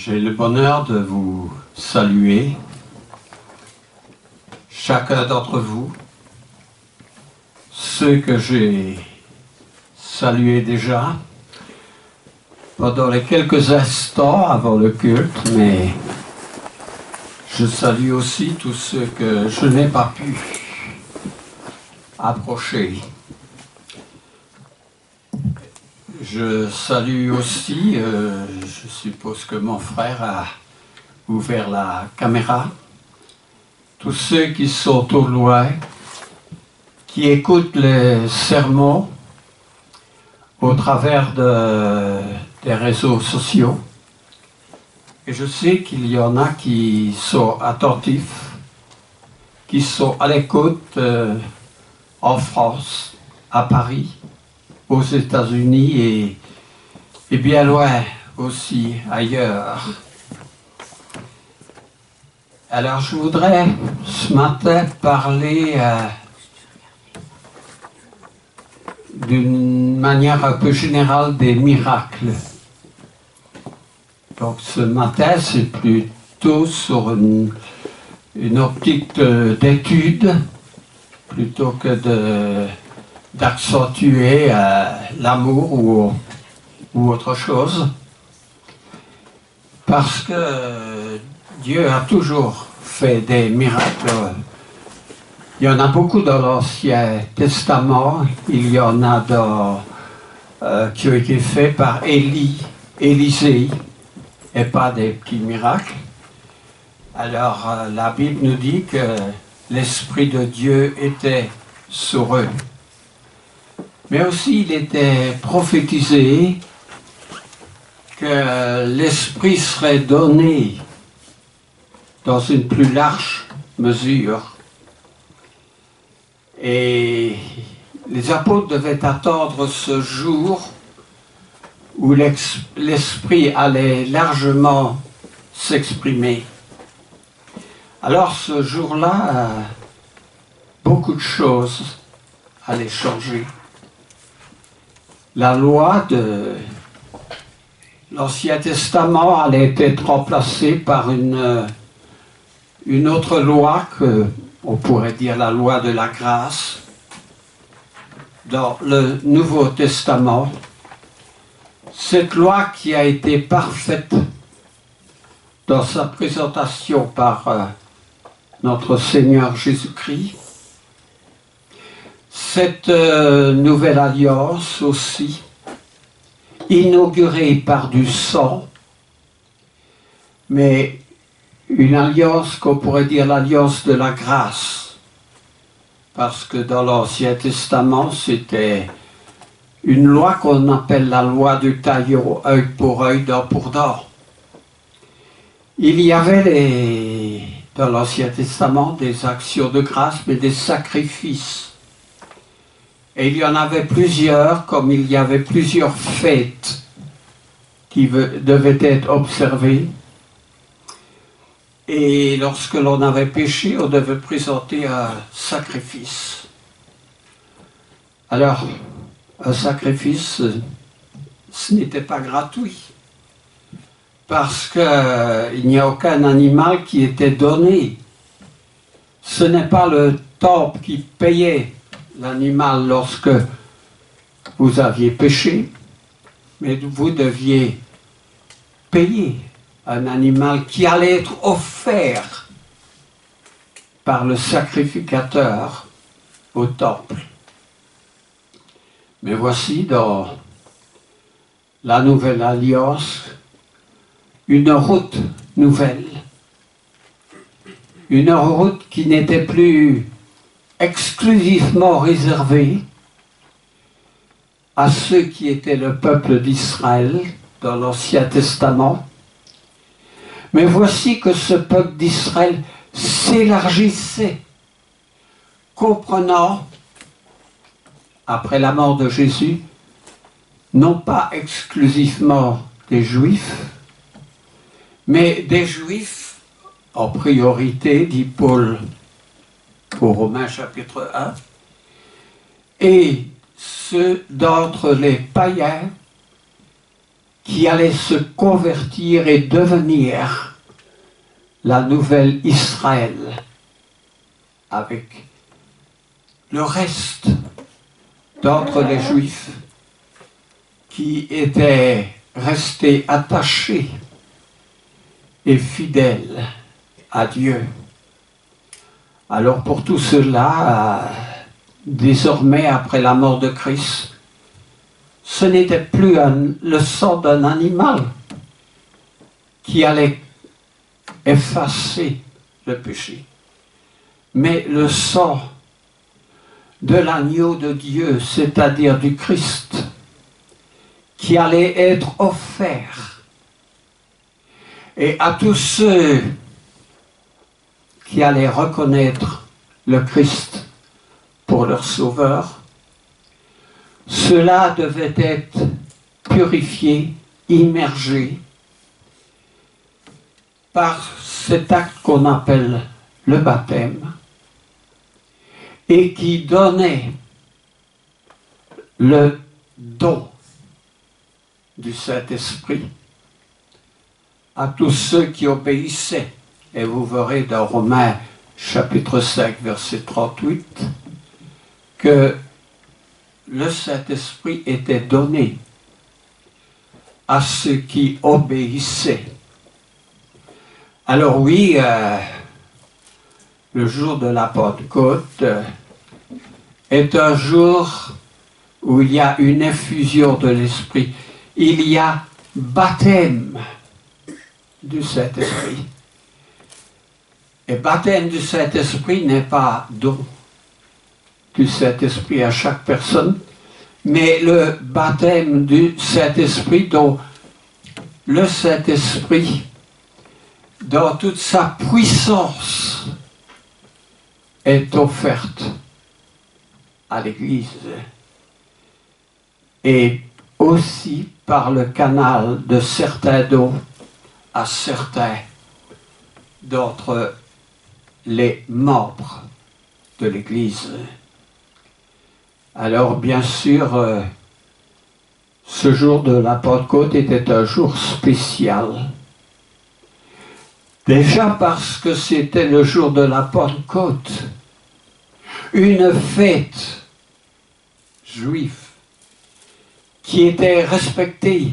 J'ai le bonheur de vous saluer, chacun d'entre vous, ceux que j'ai salués déjà pendant les quelques instants avant le culte, mais je salue aussi tous ceux que je n'ai pas pu approcher. Je salue aussi, je suppose que mon frère a ouvert la caméra, tous ceux qui sont au loin, qui écoutent les sermons au travers des réseaux sociaux. Et je sais qu'il y en a qui sont attentifs, qui sont à l'écoute en France, à Paris, aux États-Unis et bien loin aussi ailleurs. Alors je voudrais ce matin parler d'une manière un peu générale des miracles. Donc ce matin c'est plutôt sur une optique d'étude plutôt que d'accentuer l'amour ou autre chose, parce que Dieu a toujours fait des miracles. Il y en a beaucoup dans l'Ancien Testament, il y en a qui ont été faits par Élisée, et pas des petits miracles. Alors la Bible nous dit que l'Esprit de Dieu était sur eux. Mais aussi il était prophétisé que l'Esprit serait donné dans une plus large mesure. Et les apôtres devaient attendre ce jour où l'Esprit allait largement s'exprimer. Alors ce jour-là, beaucoup de choses allaient changer. La loi de l'Ancien Testament allait être remplacée par une autre loi on pourrait dire la loi de la grâce. Dans le Nouveau Testament, cette loi qui a été parfaite dans sa présentation par notre Seigneur Jésus-Christ, cette nouvelle alliance aussi, inaugurée par du sang, mais une alliance qu'on pourrait dire l'alliance de la grâce, parce que dans l'Ancien Testament, c'était une loi qu'on appelle la loi du taillot, œil pour œil, dent pour dent. Il y avait dans l'Ancien Testament des actions de grâce, mais des sacrifices. Et il y en avait plusieurs, comme il y avait plusieurs fêtes qui devaient être observées. Et lorsque l'on avait péché, on devait présenter un sacrifice. Alors, un sacrifice, ce n'était pas gratuit, parce qu'il n'y a aucun animal qui était donné. Ce n'est pas le temple qui payait l'animal lorsque vous aviez péché, mais vous deviez payer un animal qui allait être offert par le sacrificateur au temple. Mais voici dans la nouvelle alliance une route nouvelle, une route qui n'était plus exclusivement réservée à ceux qui étaient le peuple d'Israël dans l'Ancien Testament. Mais voici que ce peuple d'Israël s'élargissait, comprenant, après la mort de Jésus, non pas exclusivement des Juifs, mais des Juifs en priorité, dit Paul au Romains chapitre 1, et ceux d'entre les païens qui allait se convertir et devenir la nouvelle Israël avec le reste d'entre les Juifs qui étaient restés attachés et fidèles à Dieu. Alors pour tout cela, désormais après la mort de Christ, ce n'était plus le sang d'un animal qui allait effacer le péché, mais le sang de l'agneau de Dieu, c'est-à-dire du Christ, qui allait être offert. Et à tous ceux qui allaient reconnaître le Christ pour leur sauveur, cela devait être purifié, immergé par cet acte qu'on appelle le baptême et qui donnait le don du Saint-Esprit à tous ceux qui obéissaient. Et vous verrez dans Romains chapitre 5 verset 38 que le Saint-Esprit était donné à ceux qui obéissaient. Alors oui, le jour de la Pentecôte est un jour où il y a une effusion de l'Esprit. Il y a baptême du Saint-Esprit. Et baptême du Saint-Esprit n'est pas don du Saint-Esprit à chaque personne, mais le baptême du Saint-Esprit dont le Saint-Esprit, dans toute sa puissance, est offerte à l'Église. Et aussi par le canal de certains dons à certains d'entre les membres de l'Église. Alors bien sûr, ce jour de la Pentecôte était un jour spécial. Déjà parce que c'était le jour de la Pentecôte, une fête juive qui était respectée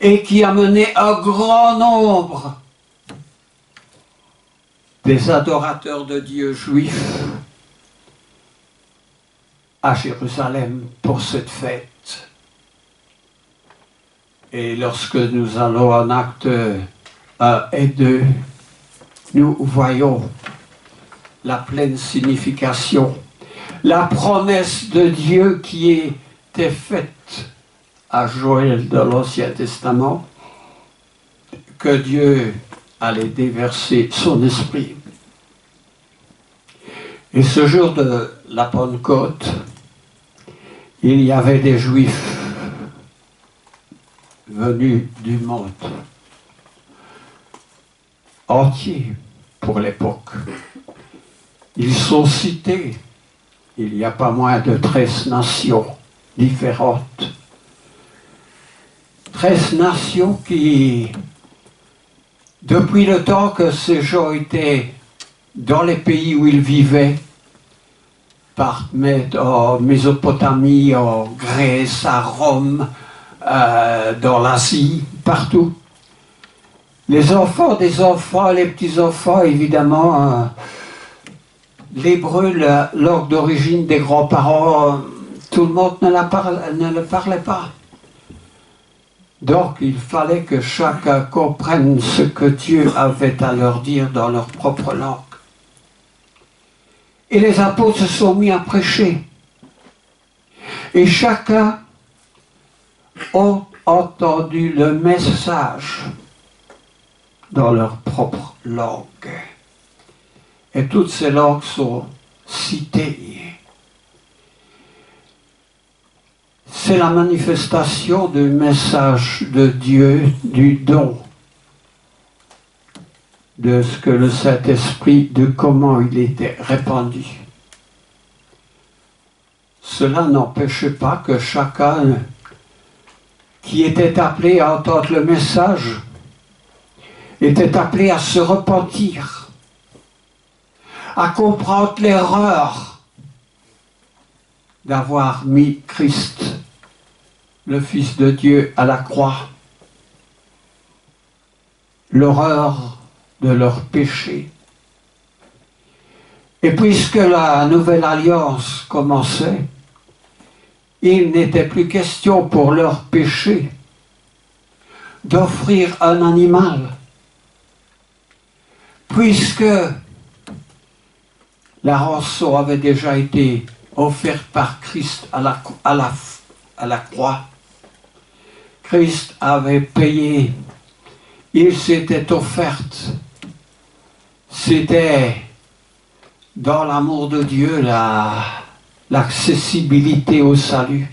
et qui amenait un grand nombre des adorateurs de Dieu juifs à Jérusalem pour cette fête. Et lorsque nous allons en Actes 1 et 2, nous voyons la pleine signification, la promesse de Dieu qui était faite à Joël dans l'Ancien Testament, que Dieu allait déverser son esprit. Et ce jour de la Pentecôte, il y avait des Juifs venus du monde entier pour l'époque. Ils sont cités. Il n'y a pas moins de 13 nations différentes. 13 nations qui, depuis le temps que ces gens étaient dans les pays où ils vivaient, en Mésopotamie, en Grèce, à Rome, dans l'Asie, partout. Les enfants des enfants, les petits-enfants, évidemment, l'hébreu, la langue d'origine des grands-parents, tout le monde ne le parlait pas. Donc il fallait que chacun comprenne ce que Dieu avait à leur dire dans leur propre langue. Et les apôtres se sont mis à prêcher. Et chacun a entendu le message dans leur propre langue. Et toutes ces langues sont citées. C'est la manifestation du message de Dieu, du don, de ce que le Saint-Esprit, de comment il était répandu. Cela n'empêchait pas que chacun qui étaient appelés à entendre le message, étaient appelés à se repentir, à comprendre l'erreur d'avoir mis Christ, le Fils de Dieu, à la croix, l'horreur de leur péché. Et puisque la nouvelle alliance commençait, il n'était plus question pour leur péché d'offrir un animal, puisque la rançon avait déjà été offerte par Christ à la croix. Christ avait payé, il s'était offert. C'était dans l'amour de Dieu l'accessibilité au salut.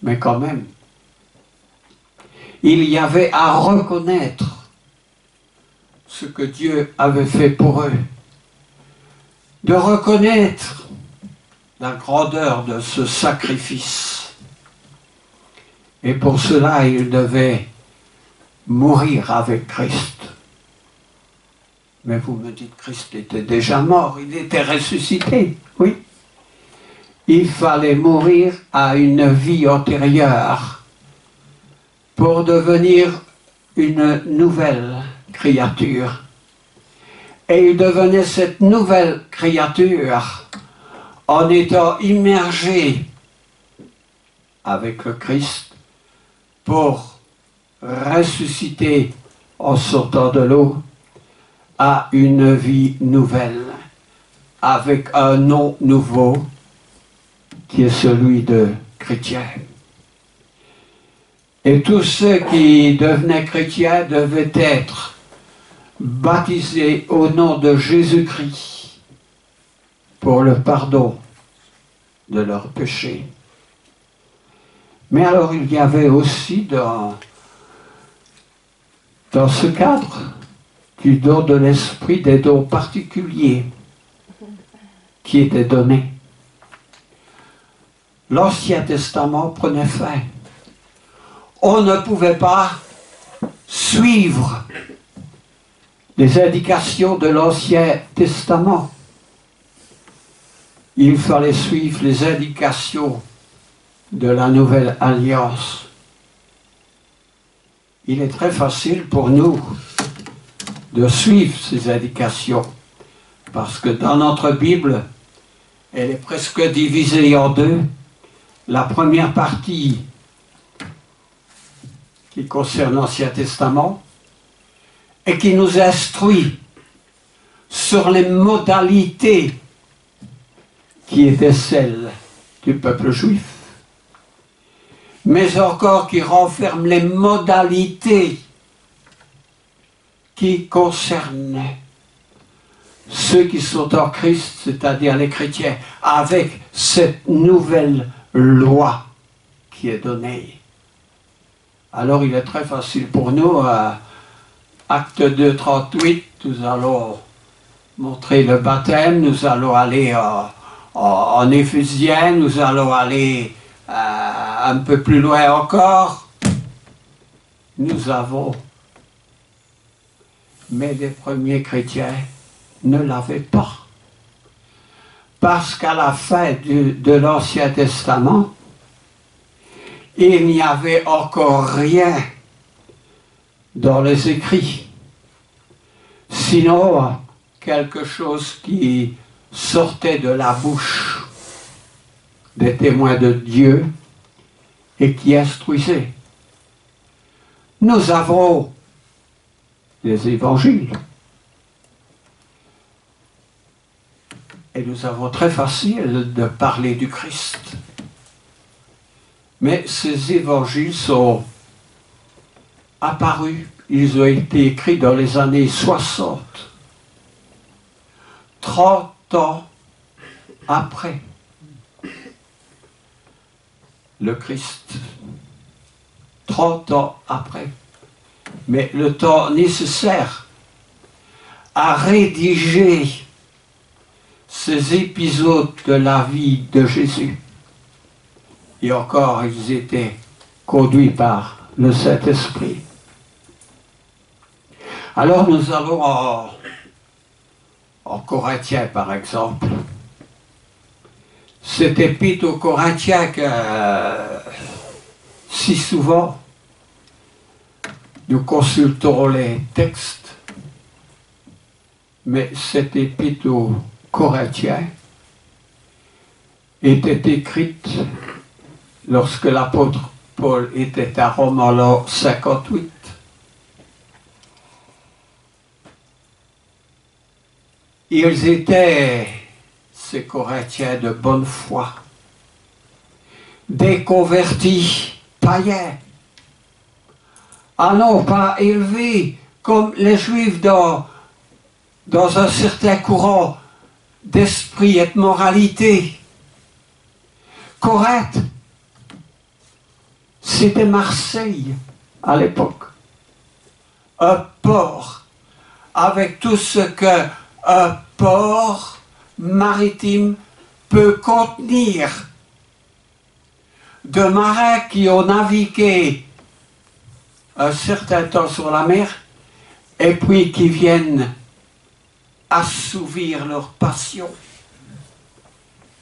Mais quand même, il y avait à reconnaître ce que Dieu avait fait pour eux, de reconnaître la grandeur de ce sacrifice. Et pour cela, ils devaient mourir avec Christ. Mais vous me dites, Christ était déjà mort, il était ressuscité, oui. Il fallait mourir à une vie antérieure pour devenir une nouvelle créature. Et il devenait cette nouvelle créature en étant immergé avec le Christ pour ressusciter en sortant de l'eau à une vie nouvelle, avec un nom nouveau qui est celui de chrétien. Et tous ceux qui devenaient chrétiens devaient être baptisés au nom de Jésus-Christ pour le pardon de leurs péchés. Mais alors il y avait aussi dans ce cadre du don de l'Esprit des dons particuliers qui étaient donnés. L'Ancien Testament prenait fin. On ne pouvait pas suivre les indications de l'Ancien Testament. Il fallait suivre les indications de la Nouvelle Alliance. Il est très facile pour nous de suivre ces indications, parce que dans notre Bible, elle est presque divisée en deux. La première partie qui concerne l'Ancien Testament et qui nous instruit sur les modalités qui étaient celles du peuple juif, mais encore qui renferme les modalités qui concernent ceux qui sont en Christ, c'est-à-dire les chrétiens, avec cette nouvelle loi qui est donnée. Alors il est très facile pour nous, acte 2, 38, nous allons montrer le baptême, nous allons aller en Éphésiens, nous allons aller un peu plus loin encore. Nous avons, mais les premiers chrétiens ne l'avaient pas. Parce qu'à la fin de l'Ancien Testament, il n'y avait encore rien dans les écrits, sinon quelque chose qui sortait de la bouche des témoins de Dieu et qui instruisait. Nous avons les évangiles et nous avons très facile de parler du Christ. Mais ces évangiles sont apparus, ils ont été écrits dans les années 60, 30 ans après le Christ, 30 ans après. Mais le temps nécessaire à rédiger ces épisodes de la vie de Jésus, et encore ils étaient conduit par le Saint-Esprit. Alors nous allons en Corinthiens par exemple. Cet épître aux Corinthiens que si souvent nous consultons les textes, mais cet épître aux Corinthiens était écrite lorsque l'apôtre Paul était à Rome en l'an 58. Ils étaient, ces Corinthiens, de bonne foi, des convertis païens. Ah non, pas élevés comme les Juifs dans un certain courant d'esprit et de moralité. Corinthe, c'était Marseille à l'époque. Un port, avec tout ce qu'un port maritime peut contenir. De marins qui ont navigué un certain temps sur la mer et puis qui viennent assouvir leur passion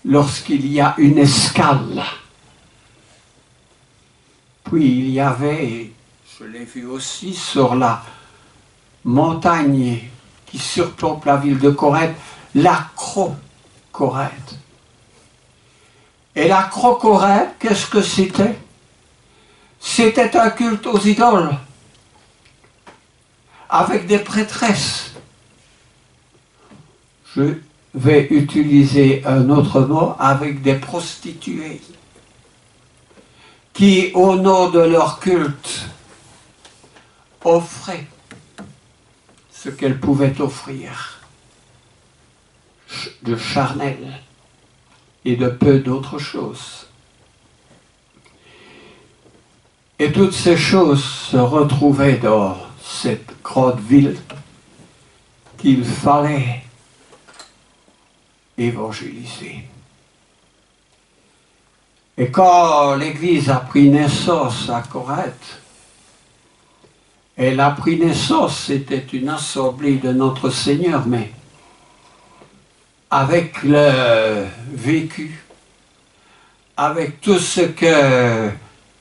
lorsqu'il y a une escale. Puis il y avait, je l'ai vu aussi sur la montagne qui surplombe la ville de Corinthe, l'acro-Corinthe. Et l'acro-Corinthe, qu'est-ce que c'était? C'était un culte aux idoles, avec des prêtresses. Je vais utiliser un autre mot, avec des prostituées, qui, au nom de leur culte, offraient ce qu'elles pouvaient offrir de charnel et de peu d'autres choses. Et toutes ces choses se retrouvaient dans cette grande ville qu'il fallait évangéliser. Et quand l'Église a pris naissance à Corinthe, elle a pris naissance, c'était une assemblée de notre Seigneur, mais avec le vécu, avec tout ce que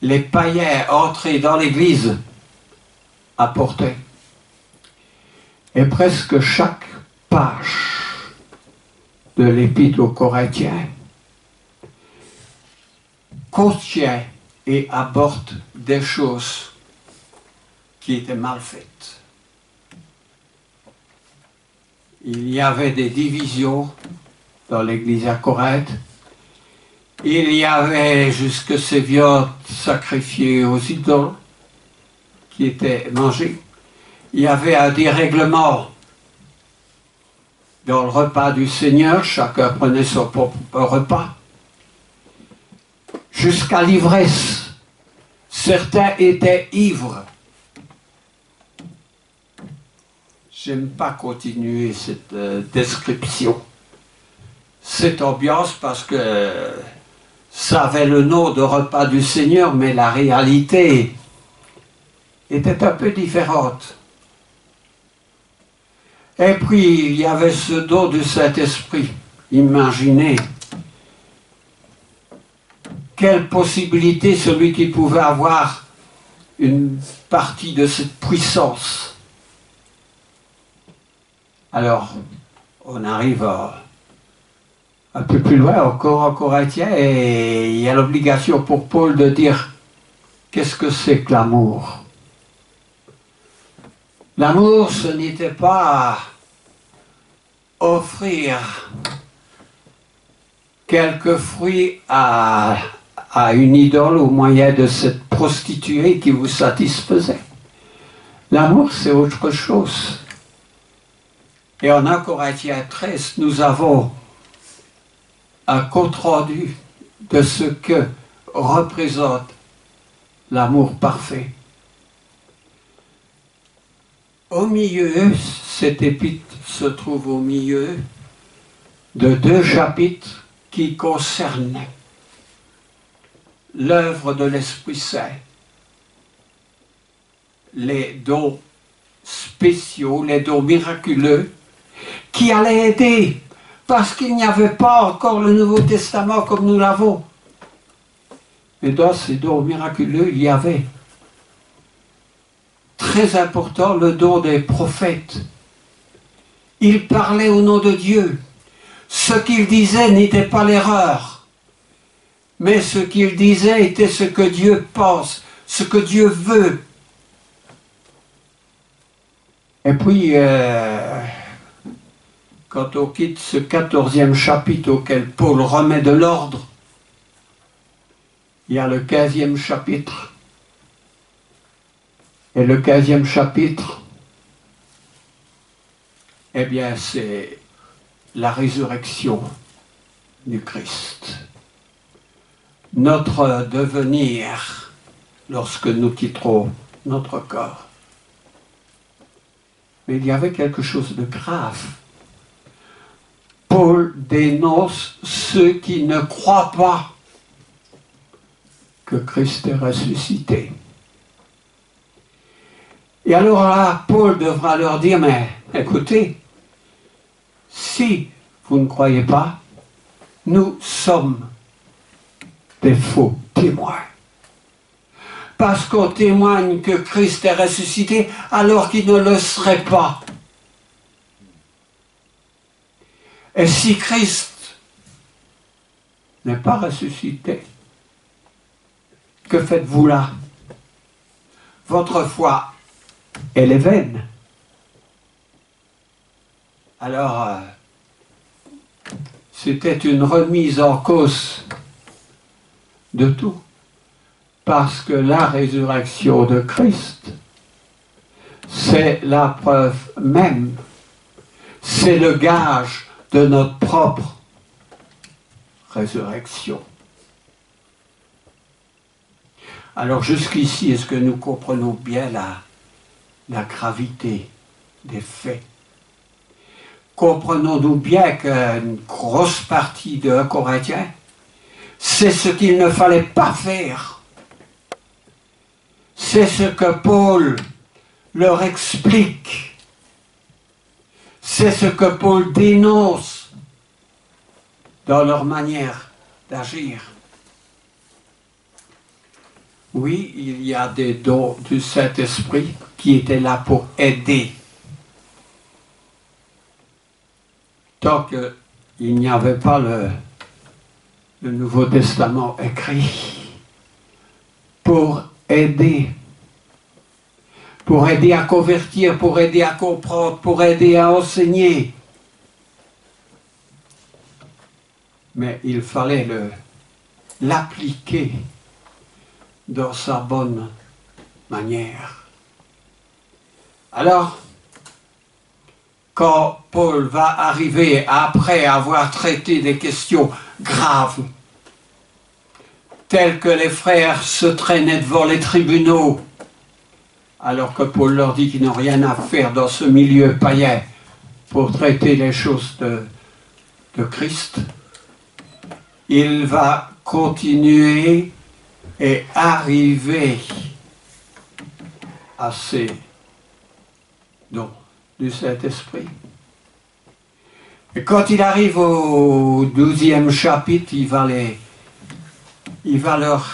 les païens entrés dans l'Église apportaient. Et presque chaque page de l'Épître aux Corinthiens contient et aborde des choses qui étaient mal faites. Il y avait des divisions dans l'Église à Corinthe. Il y avait jusque ces viandes sacrifiées aux idoles qui étaient mangées. Il y avait un dérèglement dans le repas du Seigneur. Chacun prenait son propre repas. Jusqu'à l'ivresse. Certains étaient ivres. J'aime pas continuer cette description, cette ambiance, parce que ça avait le nom de repas du Seigneur, mais la réalité était un peu différente. Et puis, il y avait ce don du Saint-Esprit. Imaginez quelle possibilité celui qui pouvait avoir une partie de cette puissance. Alors, on arrive un peu plus loin, encore en Corinthiens, et il y a l'obligation pour Paul de dire qu'est-ce que c'est que l'amour. L'amour, ce n'était pas offrir quelques fruits à une idole au moyen de cette prostituée qui vous satisfaisait. L'amour, c'est autre chose. Et en 1 Corinthiens 13, nous avons un compte-rendu de ce que représente l'amour parfait. Au milieu, cet épître se trouve au milieu de 2 chapitres qui concernent l'œuvre de l'Esprit Saint les dons spéciaux, les dons miraculeux, qui allaient aider, parce qu'il n'y avait pas encore le Nouveau Testament comme nous l'avons. Et dans ces dons miraculeux, il y avait, très important, le don des prophètes. Ils parlaient au nom de Dieu. Ce qu'ils disaient n'était pas l'erreur, mais ce qu'ils disaient était ce que Dieu pense, ce que Dieu veut. Et puis, quand on quitte ce 14e chapitre auquel Paul remet de l'ordre, il y a le 15e chapitre. Et le 15e chapitre, eh bien, c'est la résurrection du Christ. Notre devenir lorsque nous quitterons notre corps. Mais il y avait quelque chose de grave. Paul dénonce ceux qui ne croient pas que Christ est ressuscité. Et alors là, Paul devra leur dire, mais écoutez, si vous ne croyez pas, nous sommes des faux témoins. Parce qu'on témoigne que Christ est ressuscité alors qu'il ne le serait pas. Et si Christ n'est pas ressuscité, que faites-vous là? Votre foi, elle est vaine. Alors, c'était une remise en cause de tout. Parce que la résurrection de Christ, c'est la preuve même, c'est le gage de notre propre résurrection. Alors jusqu'ici, est-ce que nous comprenons bien la gravité des faits? Comprenons-nous bien qu'une grosse partie de 1 Corinthiens, c'est ce qu'il ne fallait pas faire. C'est ce que Paul leur explique. C'est ce que Paul dénonce dans leur manière d'agir. Oui, il y a des dons du Saint-Esprit qui étaient là pour aider. Tant qu'il n'y avait pas le Nouveau Testament écrit, pour aider à convertir, pour aider à comprendre, pour aider à enseigner. Mais il fallait l'appliquer dans sa bonne manière. Alors, quand Paul va arriver après avoir traité des questions graves, telles que les frères se traînaient devant les tribunaux, alors que Paul leur dit qu'ils n'ont rien à faire dans ce milieu païen pour traiter les choses de Christ, il va continuer et arriver à ces dons du Saint-Esprit. Et quand il arrive au 12e chapitre, il va leur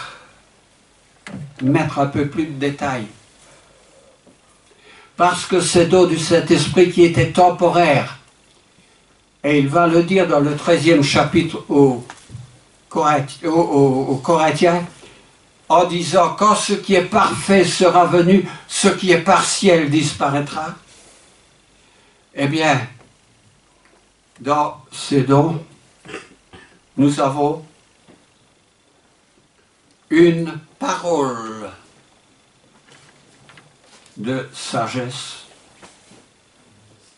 mettre un peu plus de détails. Parce que c'est dons du Saint-Esprit qui étaient temporaires. Et il va le dire dans le 13e chapitre aux Corinthiens, en disant, quand ce qui est parfait sera venu, ce qui est partiel disparaîtra. Eh bien, dans ces dons, nous avons une parole de sagesse,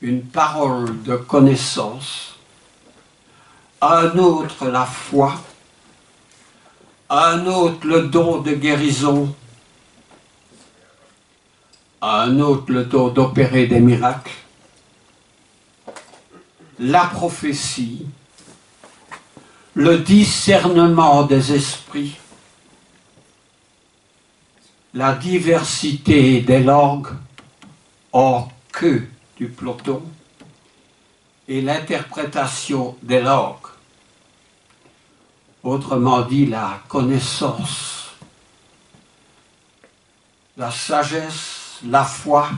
une parole de connaissance, un autre la foi, un autre le don de guérison, un autre le don d'opérer des miracles, la prophétie, le discernement des esprits, la diversité des langues hors que du peloton et l'interprétation des langues. Autrement dit, la connaissance, la sagesse, la foi,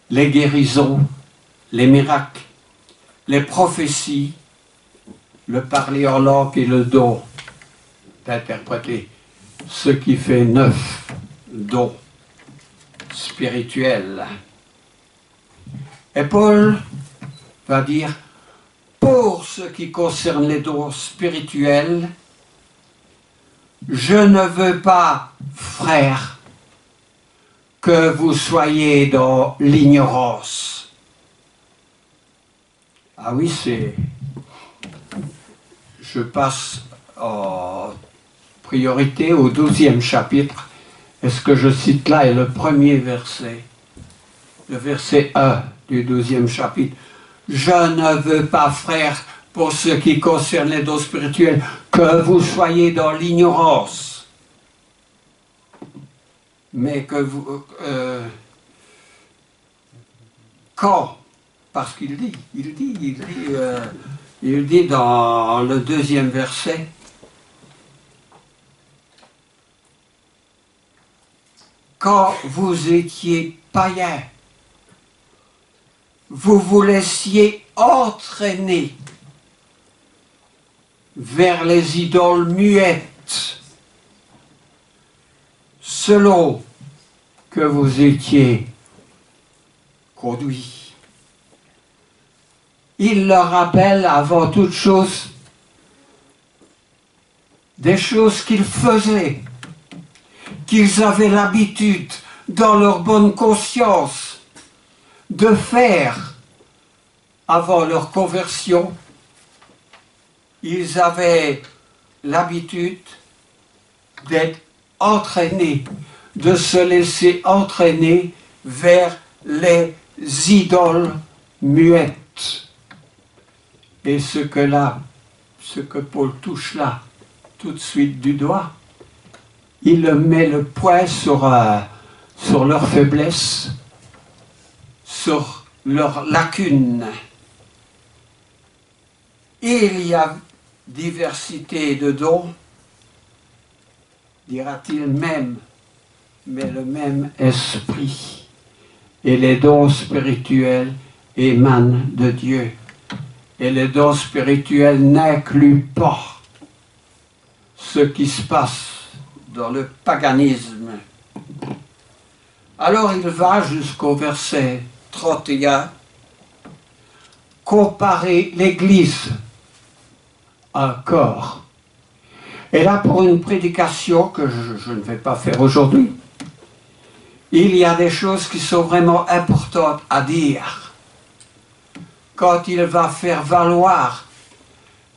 les guérisons, les miracles, les prophéties, le parler en langue et le don d'interpréter, ce qui fait 9 dons spirituels. Et Paul va dire, pour ce qui concerne les dons spirituels, je ne veux pas, frères, que vous soyez dans l'ignorance. Ah oui, c'est... Je passe en priorité au 12e chapitre. Et ce que je cite là est le premier verset. Le verset 1 du 12e chapitre. Je ne veux pas, frères, pour ce qui concerne les dons spirituels, que vous soyez dans l'ignorance. Mais que vous... quand? Parce qu'il dit dans le 2e verset, quand vous étiez païens, vous vous laissiez entraîner vers les idoles muettes, selon que vous étiez conduits. Il leur rappelle avant toute chose des choses qu'ils faisaient, qu'ils avaient l'habitude, dans leur bonne conscience, de faire avant leur conversion. Ils avaient l'habitude d'être entraînés, de se laisser entraîner vers les idoles muettes. Et ce que Paul touche là, tout de suite du doigt, il met le point sur leur faiblesse, sur leurs lacunes. Il y a diversité de dons, dira-t-il même, mais le même esprit. Et les dons spirituels émanent de Dieu. Et les dons spirituels n'incluent pas ce qui se passe dans le paganisme. Alors il va jusqu'au verset 31, comparer l'Église à un corps. Et là, pour une prédication que je ne vais pas faire aujourd'hui, il y a des choses qui sont vraiment importantes à dire. Quand il va faire valoir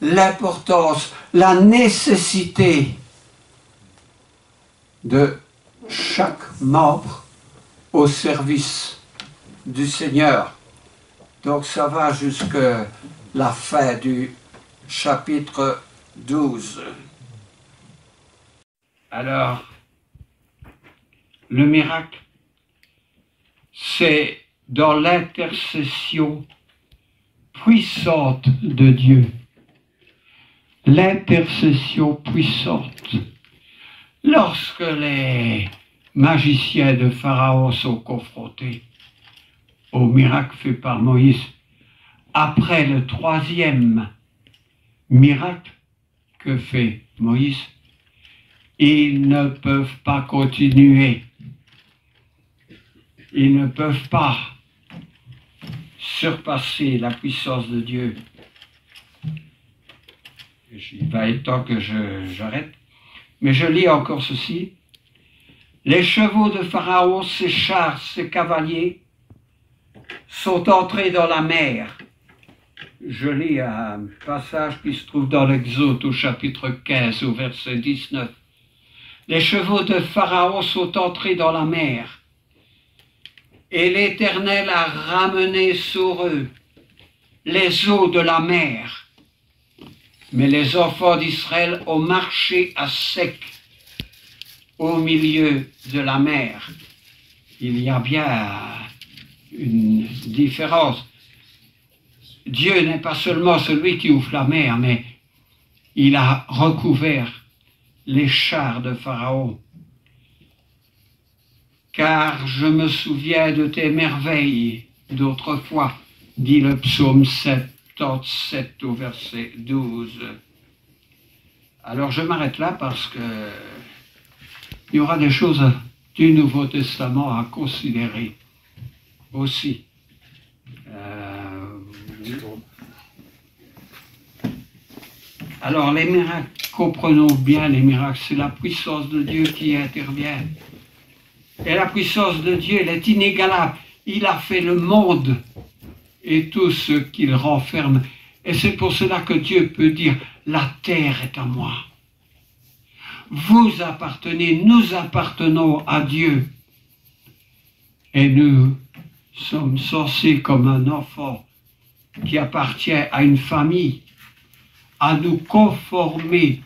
l'importance, la nécessité de chaque membre au service du Seigneur. Donc ça va jusqu'à la fin du chapitre 12. Alors, le miracle, c'est dans l'intercession puissante de Dieu. L'intercession puissante. Lorsque les magiciens de Pharaon sont confrontés au miracle fait par Moïse, après le 3e miracle que fait Moïse, ils ne peuvent pas continuer. Ils ne peuvent pas surpasser la puissance de Dieu. Il va être temps que j'arrête. Mais je lis encore ceci. Les chevaux de Pharaon, ses chars, ses cavaliers sont entrés dans la mer. Je lis un passage qui se trouve dans l'Exode au chapitre 15 au verset 19. Les chevaux de Pharaon sont entrés dans la mer et l'Éternel a ramené sur eux les eaux de la mer. Mais les enfants d'Israël ont marché à sec au milieu de la mer. Il y a bien une différence. Dieu n'est pas seulement celui qui ouvre la mer, mais il a recouvert les chars de Pharaon. Car je me souviens de tes merveilles d'autrefois, dit le psaume 77 au verset 12. Alors je m'arrête là parce que il y aura des choses du Nouveau Testament à considérer aussi. Alors les miracles, comprenons bien les miracles, c'est la puissance de Dieu qui intervient. Et la puissance de Dieu, elle est inégalable. Il a fait le monde et tout ce qu'il renferme. Et c'est pour cela que Dieu peut dire, la terre est à moi. Vous appartenez, nous appartenons à Dieu. Et nous sommes censés, comme un enfant qui appartient à une famille, à nous conformer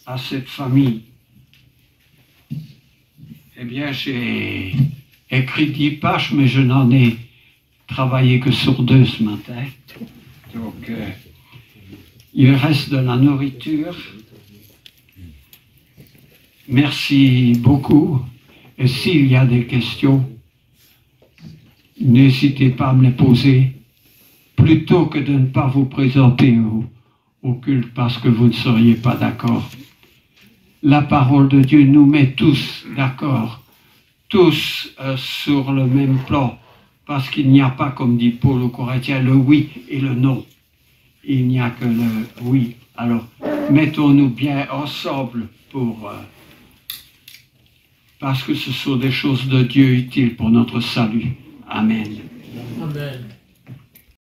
à cette famille. Eh bien, j'ai écrit 10 pages, mais je n'en ai travaillé que sur 2 ce matin. Donc, il reste de la nourriture. Merci beaucoup. Et s'il y a des questions, n'hésitez pas à me les poser, plutôt que de ne pas vous présenter au culte parce que vous ne seriez pas d'accord. La parole de Dieu nous met tous d'accord, tous sur le même plan, parce qu'il n'y a pas, comme dit Paul aux Corinthiens, le oui et le non. Il n'y a que le oui. Alors, mettons-nous bien ensemble parce que ce sont des choses de Dieu utiles pour notre salut. Amen. Amen.